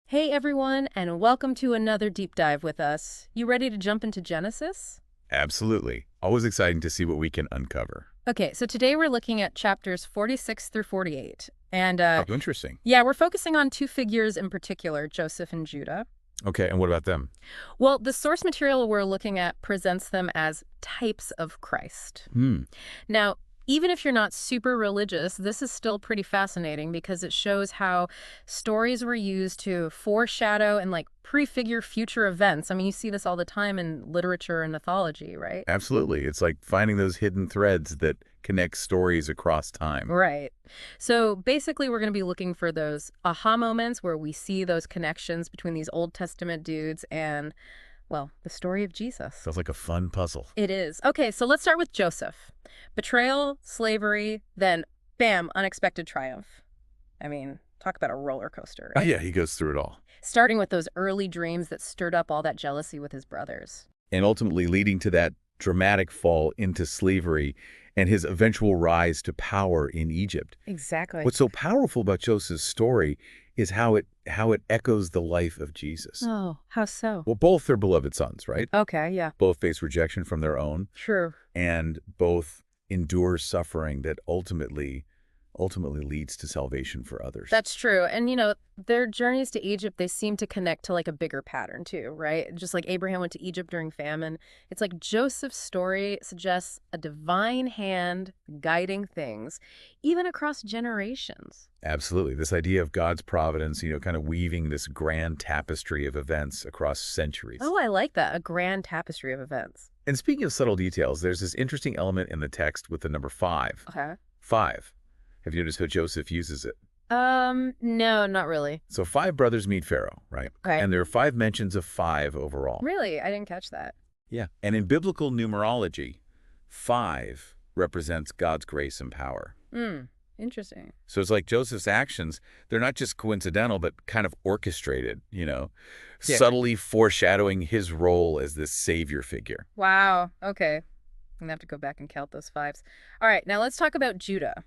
Hey everyone, and welcome to another deep dive with us. You ready to jump into Genesis? Absolutely. Always exciting to see what we can uncover. Okay, so today we're looking at chapters 46 through 48. And Oh, interesting. yeah, we're focusing on two figures in particular, Joseph and Judah. Okay, and what about them? Well, the source material we're looking at presents them as types of Christ. Hmm. Now, even if you're not super religious, this is still pretty fascinating because it shows how stories were used to foreshadow and prefigure future events. I mean, you see this all the time in literature and mythology, right? Absolutely. It's like finding those hidden threads that connect stories across time. Right. So basically, we're going to be looking for those aha moments where we see those connections between these Old Testament dudes and, well, the story of Jesus. Sounds like a fun puzzle. It is. Okay, so let's start with Joseph. Betrayal, slavery, then bam, unexpected triumph. I mean, talk about a roller coaster, Oh, right? yeah, he goes through it all. Starting with those early dreams that stirred up all that jealousy with his brothers. And ultimately leading to that dramatic fall into slavery and his eventual rise to power in Egypt. Exactly. What's so powerful about Joseph's story is how it echoes the life of Jesus. Oh, how so? Well, both are beloved sons, right? Okay, yeah. Both face rejection from their own, True. and both endure suffering that ultimately leads to salvation for others. That's true. And, their journeys to Egypt, they seem to connect to a bigger pattern too, right? Just like Abraham went to Egypt during famine. It's like Joseph's story suggests a divine hand guiding things, even across generations. Absolutely. This idea of God's providence, kind of weaving this grand tapestry of events across centuries. Oh, I like that. A grand tapestry of events. And speaking of subtle details, there's this interesting element in the text with the number 5. Okay. 5. Have you noticed how Joseph uses it? No, not really. So 5 brothers meet Pharaoh, right? Okay. And there are 5 mentions of 5 overall. Really? I didn't catch that. Yeah. And in biblical numerology, 5 represents God's grace and power. Interesting. So it's like Joseph's actions, they're not just coincidental, but kind of orchestrated, Yeah. subtly foreshadowing his role as this savior figure. Wow. Okay. I'm gonna have to go back and count those fives. All right, now let's talk about Judah.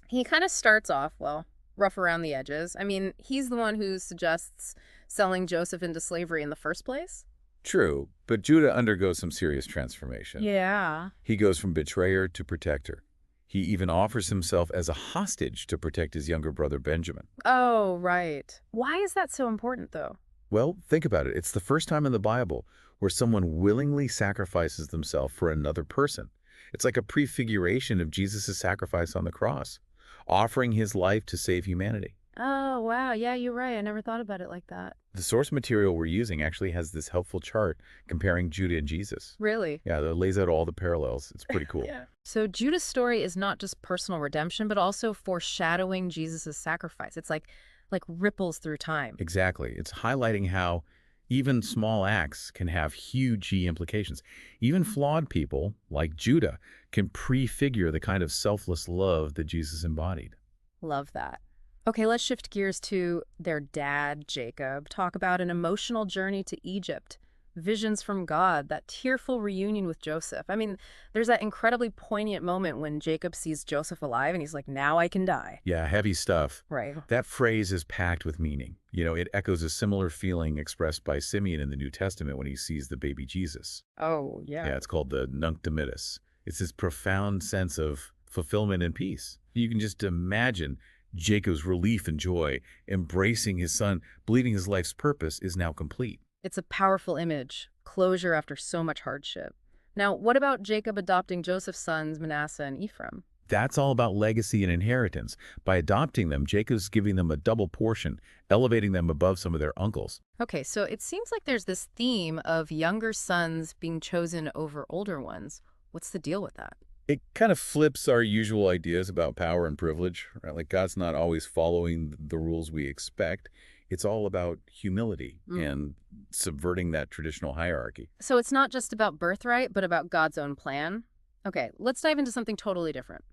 He kind of starts off, well, rough around the edges. I mean, he's the one who suggests selling Joseph into slavery in the first place. True, but Judah undergoes some serious transformation. Yeah. He goes from betrayer to protector. He even offers himself as a hostage to protect his younger brother Benjamin. Oh, right. Why is that so important, though? Well, think about it. It's the first time in the Bible where someone willingly sacrifices themselves for another person. It's like a prefiguration of Jesus' sacrifice on the cross, offering his life to save humanity. Oh, wow. Yeah, you're right. I never thought about it like that. The source material we're using actually has this helpful chart comparing Judah and Jesus. Really? Yeah, that lays out all the parallels. It's pretty cool. Yeah. So Judah's story is not just personal redemption, but also foreshadowing Jesus' sacrifice. It's like ripples through time. Exactly. It's highlighting how even small acts can have huge implications. Even flawed people, like Judah, can prefigure the kind of selfless love that Jesus embodied. Love that. Okay, let's shift gears to their dad, Jacob. Talk about an emotional journey to Egypt, visions from God, that tearful reunion with Joseph. I mean, there's that incredibly poignant moment when Jacob sees Joseph alive and he's like, now I can die. Yeah, heavy stuff. Right. That phrase is packed with meaning. It echoes a similar feeling expressed by Simeon in the New Testament when he sees the baby Jesus. Oh, yeah. Yeah, it's called the Nunc Dimittis. It's this profound sense of fulfillment and peace. You can just imagine Jacob's relief and joy, embracing his son, believing his life's purpose is now complete. It's a powerful image, closure after so much hardship. Now, what about Jacob adopting Joseph's sons, Manasseh and Ephraim? That's all about legacy and inheritance. By adopting them, Jacob's giving them a double portion, elevating them above some of their uncles. Okay, so it seems like there's this theme of younger sons being chosen over older ones. What's the deal with that? It kind of flips our usual ideas about power and privilege, right? Like God's not always following the rules we expect. It's all about humility and subverting that traditional hierarchy. So it's not just about birthright, but about God's own plan? Okay, let's dive into something totally different.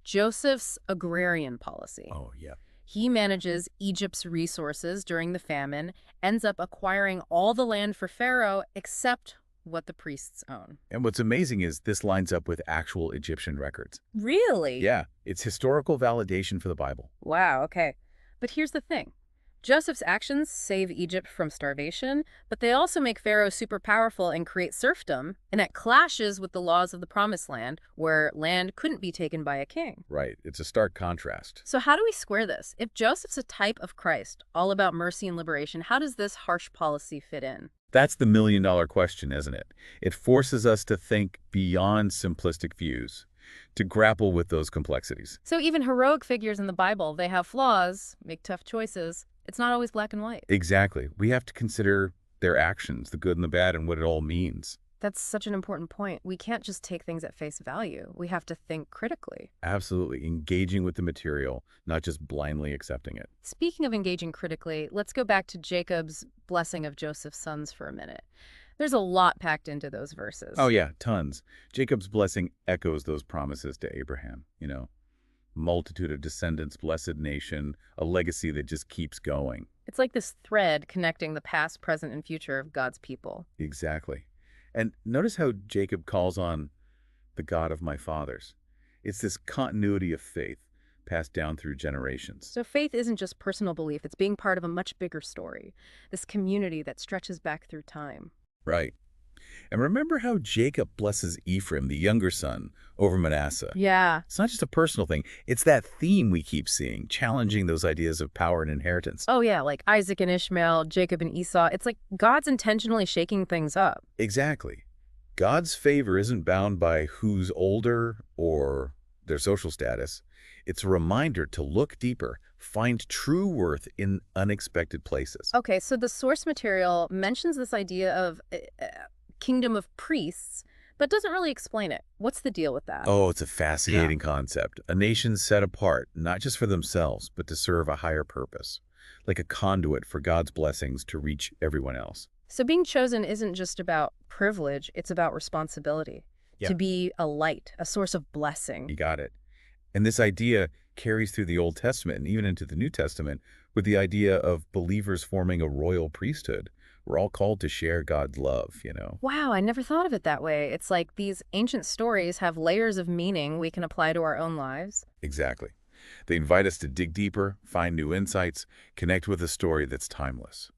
Joseph's agrarian policy. Oh, yeah. He manages Egypt's resources during the famine, ends up acquiring all the land for Pharaoh except what the priests own. And what's amazing is this lines up with actual Egyptian records. Really? Yeah, it's historical validation for the Bible. Wow, okay. But here's the thing. Joseph's actions save Egypt from starvation, but they also make Pharaoh super powerful and create serfdom, and that clashes with the laws of the Promised Land, where land couldn't be taken by a king. Right. It's a stark contrast. So how do we square this? If Joseph's a type of Christ, all about mercy and liberation, how does this harsh policy fit in? That's the million-dollar question, isn't it? It forces us to think beyond simplistic views, to grapple with those complexities. So even heroic figures in the Bible, they have flaws, make tough choices. It's not always black and white. Exactly. We have to consider their actions, the good and the bad, and what it all means. That's such an important point. We can't just take things at face value. We have to think critically. Absolutely. Engaging with the material, not just blindly accepting it. Speaking of engaging critically, let's go back to Jacob's blessing of Joseph's sons for a minute. There's a lot packed into those verses. Oh, yeah, tons. Jacob's blessing echoes those promises to Abraham, multitude of descendants, blessed nation, a legacy that just keeps going. It's like this thread connecting the past, present, and future of God's people. Exactly. And notice how Jacob calls on the God of my fathers. It's this continuity of faith passed down through generations. So faith isn't just personal belief, it's being part of a much bigger story, this community that stretches back through time. Right. And remember how Jacob blesses Ephraim, the younger son, over Manasseh. Yeah. It's not just a personal thing. It's that theme we keep seeing, challenging those ideas of power and inheritance. Oh, yeah, like Isaac and Ishmael, Jacob and Esau. It's like God's intentionally shaking things up. Exactly. God's favor isn't bound by who's older or their social status. It's a reminder to look deeper, find true worth in unexpected places. Okay, so the source material mentions this idea of kingdom of priests, but doesn't really explain it. What's the deal with that? Oh, it's a fascinating concept. A nation set apart, not just for themselves, but to serve a higher purpose, like a conduit for God's blessings to reach everyone else. So being chosen isn't just about privilege, it's about responsibility. Yeah. To be a light, a source of blessing. You got it. And this idea carries through the Old Testament and even into the New Testament with the idea of believers forming a royal priesthood. We're all called to share God's love. Wow, I never thought of it that way. It's like these ancient stories have layers of meaning we can apply to our own lives. Exactly. They invite us to dig deeper, find new insights, connect with a story that's timeless.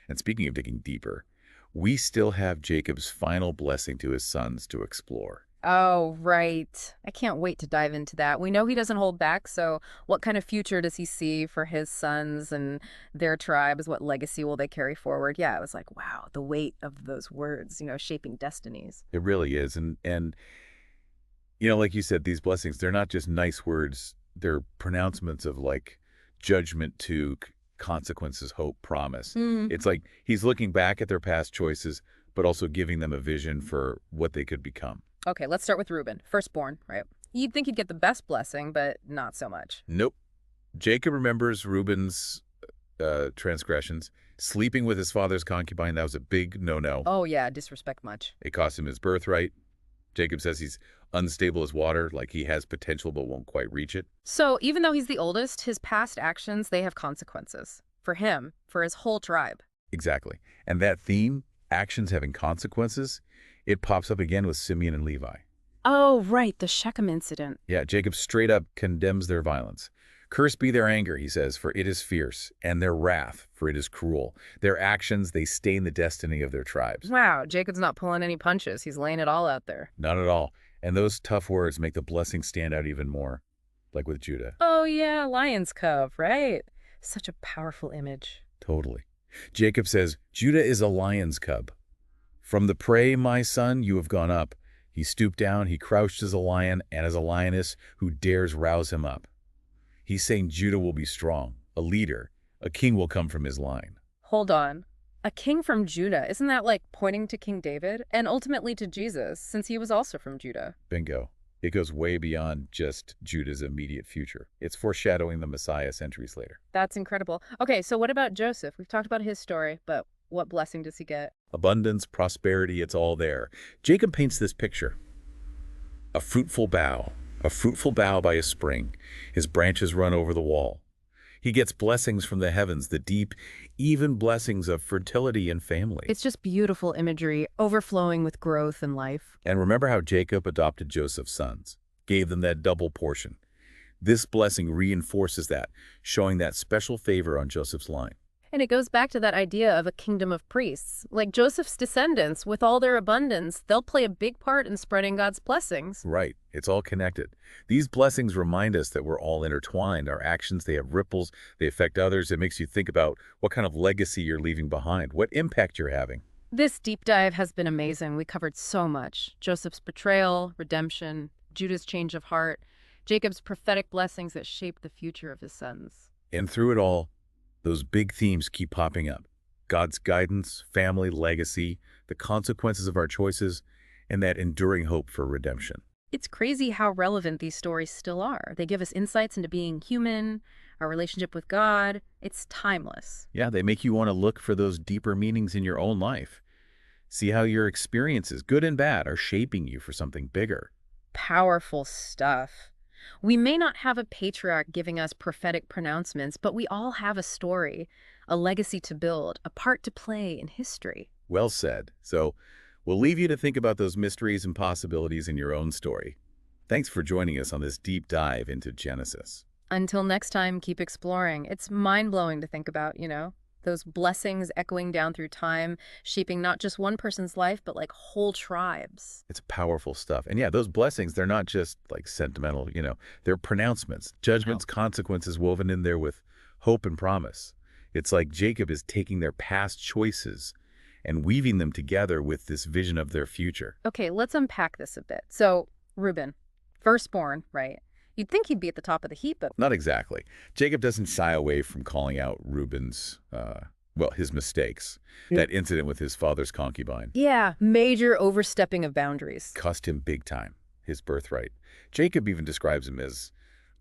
And speaking of digging deeper, we still have Jacob's final blessing to his sons to explore. Oh, right. I can't wait to dive into that. We know he doesn't hold back, so what kind of future does he see for his sons and their tribes? What legacy will they carry forward? Yeah, it was like, wow, the weight of those words, shaping destinies. It really is. And like you said, these blessings, they're not just nice words. They're pronouncements of judgment to consequences, hope, promise. It's like he's looking back at their past choices, but also giving them a vision for what they could become. Okay, let's start with Reuben, firstborn, right? You'd think he'd get the best blessing, but not so much. Nope. Jacob remembers Reuben's transgressions. Sleeping with his father's concubine, that was a big no-no. Oh, yeah, disrespect much. It cost him his birthright. Jacob says he's unstable as water, like he has potential but won't quite reach it. So even though he's the oldest, his past actions, they have consequences. For him, for his whole tribe. Exactly. And that theme, actions having consequences, it pops up again with Simeon and Levi. Oh, right, the Shechem incident. Yeah, Jacob straight up condemns their violence. Cursed be their anger, he says, for it is fierce, and their wrath, for it is cruel. Their actions, they stain the destiny of their tribes. Wow, Jacob's not pulling any punches. He's laying it all out there. Not at all. And those tough words make the blessing stand out even more, like with Judah. Oh, yeah, lion's cub, right? Such a powerful image. Totally. Jacob says, Judah is a lion's cub. From the prey, my son, you have gone up. He stooped down, he crouched as a lion and as a lioness who dares rouse him up. He's saying Judah will be strong, a leader, a king will come from his line. Hold on. A king from Judah, isn't that like pointing to King David? And ultimately to Jesus, since he was also from Judah. Bingo. It goes way beyond just Judah's immediate future. It's foreshadowing the Messiah centuries later. That's incredible. Okay, so what about Joseph? We've talked about his story, but what blessing does he get? Abundance, prosperity, it's all there. Jacob paints this picture. A fruitful bough by a spring. His branches run over the wall. He gets blessings from the heavens, the deep, even blessings of fertility and family. It's just beautiful imagery, overflowing with growth and life. And remember how Jacob adopted Joseph's sons, gave them that double portion. This blessing reinforces that, showing that special favor on Joseph's line. And it goes back to that idea of a kingdom of priests. Like Joseph's descendants, with all their abundance, they'll play a big part in spreading God's blessings. Right. It's all connected. These blessings remind us that we're all intertwined. Our actions, they have ripples, they affect others. It makes you think about what kind of legacy you're leaving behind, what impact you're having. This deep dive has been amazing. We covered so much. Joseph's betrayal, redemption, Judah's change of heart, Jacob's prophetic blessings that shaped the future of his sons. And through it all, those big themes keep popping up. God's guidance, family, legacy, the consequences of our choices, and that enduring hope for redemption. It's crazy how relevant these stories still are. They give us insights into being human, our relationship with God. It's timeless. Yeah, they make you want to look for those deeper meanings in your own life. See how your experiences, good and bad, are shaping you for something bigger. Powerful stuff. We may not have a patriarch giving us prophetic pronouncements, but we all have a story, a legacy to build, a part to play in history. Well said. So we'll leave you to think about those mysteries and possibilities in your own story. Thanks for joining us on this deep dive into Genesis. Until next time, keep exploring. It's mind-blowing to think about, those blessings echoing down through time, shaping not just one person's life, but like whole tribes. It's powerful stuff. And yeah, those blessings, they're not just like sentimental, they're pronouncements, judgments, consequences woven in there with hope and promise. It's like Jacob is taking their past choices and weaving them together with this vision of their future. Okay, let's unpack this a bit. So, Reuben, firstborn, right? You'd think he'd be at the top of the heap, but Not exactly. Jacob doesn't shy away from calling out Reuben's, his mistakes. That incident with his father's concubine yeah, major overstepping of boundaries. cost him big time, his birthright. Jacob even describes him as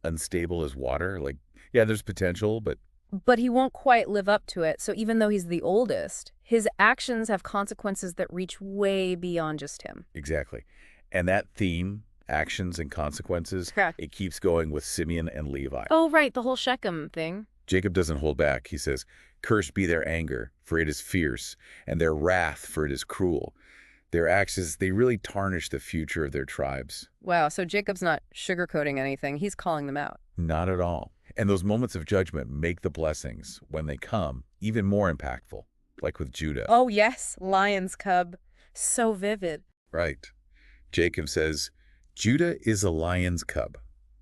unstable as water. Like, yeah, there's potential, but But he won't quite live up to it, so even though he's the oldest, his actions have consequences that reach way beyond just him. exactly. And that theme, actions and consequences, Correct. it keeps going with Simeon and Levi. Oh, right, the whole Shechem thing. Jacob doesn't hold back. He says, "Cursed be their anger, for it is fierce, and their wrath, for it is cruel." Their actions, they really tarnish the future of their tribes. Wow, so Jacob's not sugarcoating anything. He's calling them out. Not at all. And those moments of judgment make the blessings, when they come, even more impactful, like with Judah. Oh, yes, lion's cub. So vivid. Right. Jacob says, "Judah is a lion's cub.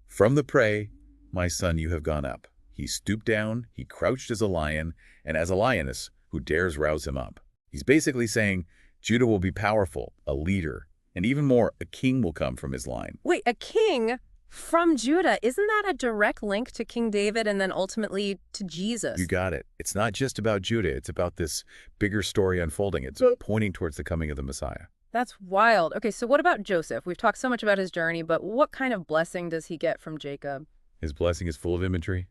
From the prey, my son, you have gone up. He stooped down, he crouched as a lion, and as a lioness, who dares rouse him up." He's basically saying Judah will be powerful, a leader, and even more, a king will come from his line. Wait, a king from Judah. Isn't that a direct link to King David and then ultimately to Jesus? You got it. It's not just about Judah. It's about this bigger story unfolding. It's pointing towards the coming of the Messiah. That's wild. Okay, so what about Joseph? We've talked so much about his journey, but what kind of blessing does he get from Jacob? His blessing is full of imagery,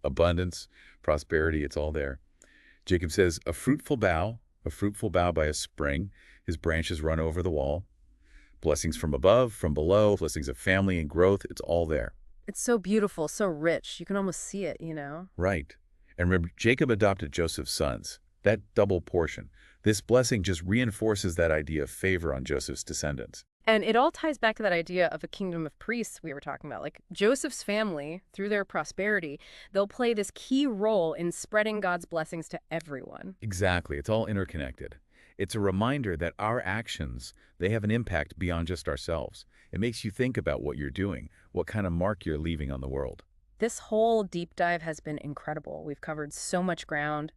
abundance, prosperity. It's all there. Jacob says, a fruitful bough by a spring. His branches run over the wall. Blessings from above, from below, blessings of family and growth. It's all there. It's so beautiful, so rich. You can almost see it, Right. And remember, Jacob adopted Joseph's sons. That double portion. This blessing just reinforces that idea of favor on Joseph's descendants. And it all ties back to that idea of a kingdom of priests we were talking about. Like Joseph's family, through their prosperity, they'll play this key role in spreading God's blessings to everyone. Exactly. It's all interconnected. It's a reminder that our actions, they have an impact beyond just ourselves. It makes you think about what you're doing, what kind of mark you're leaving on the world. This whole deep dive has been incredible. We've covered so much ground.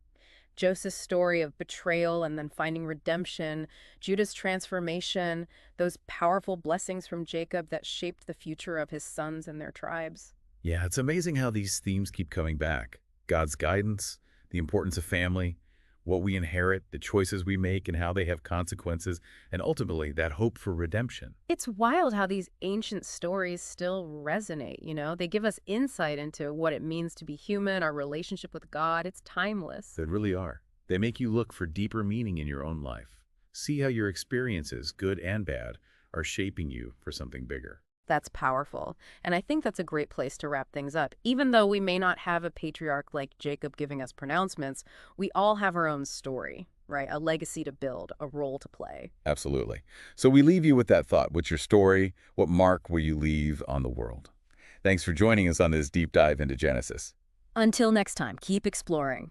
Joseph's story of betrayal and then finding redemption, Judah's transformation, those powerful blessings from Jacob that shaped the future of his sons and their tribes. Yeah, it's amazing how these themes keep coming back. God's guidance, the importance of family, what we inherit, the choices we make and how they have consequences, and ultimately that hope for redemption. It's wild how these ancient stories still resonate. They give us insight into what it means to be human, our relationship with God. It's timeless. They really are. They make you look for deeper meaning in your own life. See how your experiences, good and bad, are shaping you for something bigger. That's powerful. And I think that's a great place to wrap things up. Even though we may not have a patriarch like Jacob giving us pronouncements, we all have our own story, right? A legacy to build, a role to play. Absolutely. So we leave you with that thought. What's your story? What mark will you leave on the world? Thanks for joining us on this deep dive into Genesis. Until next time, keep exploring.